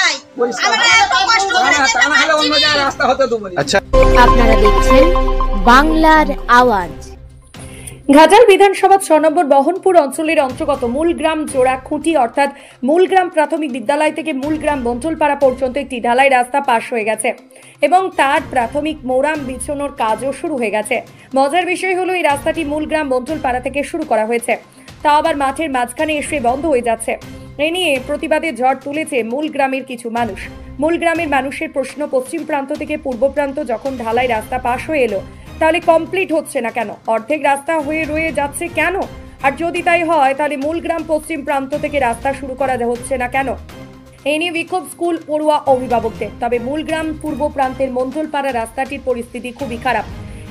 চাই। আমরা এত কষ্ট করে যেতে পারছি। আচ্ছা, আপনারা দেখছেন বাংলার আওয়াজ। ঘাটাল বিধানসভা ৬ নম্বর বহনপুর অঞ্চলের অন্তর্গত মূলগ্রাম জোড়া খুঁটি অর্থাৎ মূলগ্রাম প্রাথমিক বিদ্যালয় থেকে মূলগ্রাম বন্টলপাড়া পর্যন্ত একটি ঢালাই রাস্তা পাশ হয়ে গেছে এবং তার প্রাথমিক মোরাম বিছানোর কাজও শুরু হয়ে গেছে। মজার বিষয় হলো এই রাস্তাটি মূলগ্রাম বন্টলপাড়া থেকে শুরু করা হয়েছে, তা আবার মাঠের মাঝখানে এসে বন্ধ হয়ে যাচ্ছে। এ নিয়ে প্রতিবাদে ঝড় তুলেছে মূলগ্রামের কিছু মানুষ। মূলগ্রামের মানুষের প্রশ্ন, পশ্চিম প্রান্ত থেকে পূর্ব প্রান্ত যখন ঢালাই রাস্তা পাশ হয়ে এলো তাহলে কমপ্লিট হচ্ছে না কেন? অর্ধেক রাস্তা হয়ে রয়ে যাচ্ছে কেন? আর যদি তাই হয় তাহলে মূলগ্রাম পশ্চিম প্রান্ত থেকে রাস্তা শুরু করা হচ্ছে না কেন? এই নিয়ে বিক্ষোভ স্কুল পড়ুয়া অভিভাবকদের। তবে মূলগ্রাম পূর্ব প্রান্তের মন্ডলপাড়া রাস্তাটির পরিস্থিতি খুবই খারাপ।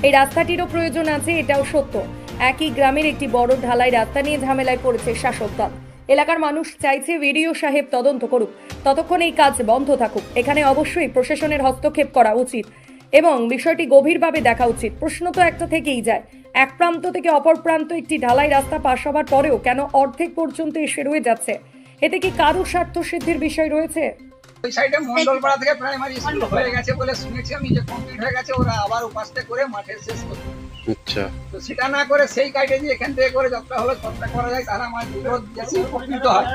এই রাস্তাটিরও প্রয়োজন আছে, এটাও সত্য। একই গ্রামের একটি বড় ঢালাই রাস্তা নিয়ে ঝামেলায় পড়েছে শাসক দল। এলাকার মানুষ চাইছে ভিডিও সাহেব তদন্ত করুক, ততক্ষণ এই কাজ বন্ধ থাকুক। এখানে অবশ্যই প্রশাসনের হস্তক্ষেপ করা উচিত এবং বিষয়টি গভীরভাবে দেখা উচিত। প্রশ্ন তো একটা থেকেই যায়, এক প্রান্ত থেকে অপর প্রান্ত একটি ঢালাই রাস্তা পাশ হবার পরেও কেন অর্ধেক পর্যন্ত এসে রয়ে যাচ্ছে? এতে কি কারোর স্বার্থ সিদ্ধির বিষয় রয়েছে? ওই সাইডে মন্ডলপাড়া থেকে প্রাইমারি স্কুল হয়ে গেছে বলে শুনেছি আমি, যে কমপ্লিট হয়ে গেছে, ওরা আবার উপাসতে করে মাঠে শেষ করবে। আচ্ছা, তো সেটা না করে সেই কাইটে দিয়ে এখান থেকে করে যতটা হলো ততটা করা যায়, তাহলে আমার দুটো বেশি উপকৃত হয়।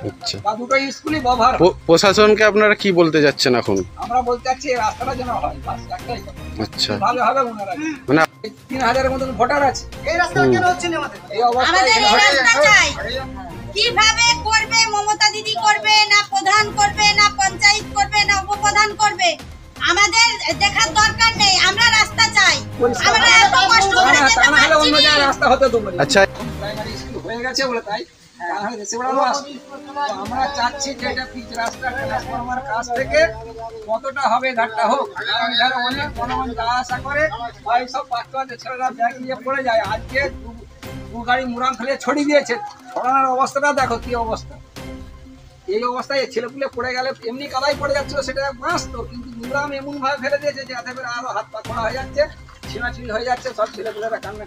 আচ্ছা, বা দুটো স্কুলই ব্যবহার। প্রশাসনকে আপনারা কি বলতে যাচ্ছেন এখন? আমরা বলতে চাচ্ছি এই রাস্তাটা যেন হয়, বাস একটাই কথা। আচ্ছা, ভালো হবে ওনারা। মানে 3000-এর মতন ভোটার আছে, এই রাস্তা কেন হচ্ছে না আমাদের? এই অবস্থায় আমাদের এই রাস্তা চাই। কিভাবে করবে? মমতা দিদি করবে না প্রধান করবে না পঞ্চায়েত করবে না উপপ্রধান করবে, আমাদের দেখার দরকার নেই। আমরা রাস্তা চাই। আমরা এত কষ্ট করে যেতে পারছি অন্য জায়গায় রাস্তা হতে দেবো। আচ্ছা, প্রাইমারি স্কুল হয়ে গেছে বলে তাই আমরা চাচ্ছি যে এটা পিচ রাস্তা ট্রান্সফরমার কাছ থেকে কতটা হবে ঘাটটা হোক। অনেক জনগণ যাওয়া আসা করে, সব বাচ্চা ছেলেরা ব্যাগ নিয়ে পড়ে যায়। আজকে দু গাড়ি মুরাম ফেলে ছড়িয়ে দিয়েছে, ছড়ানোর অবস্থাটা দেখো কি অবস্থা। এই অবস্থায় ছেলেপুলে পড়ে গেলে এমনি কাদাই পড়ে যাচ্ছিল, সেটা বাঁচতো, কিন্তু মুরাম এমন ভাবে ফেলে দিয়েছে যে আরো হাত পা খোলা হয়ে যাচ্ছে, ছিঁড়াছিঁড়ি হয়ে যাচ্ছে, সব ছেলেপুলেরা কান্না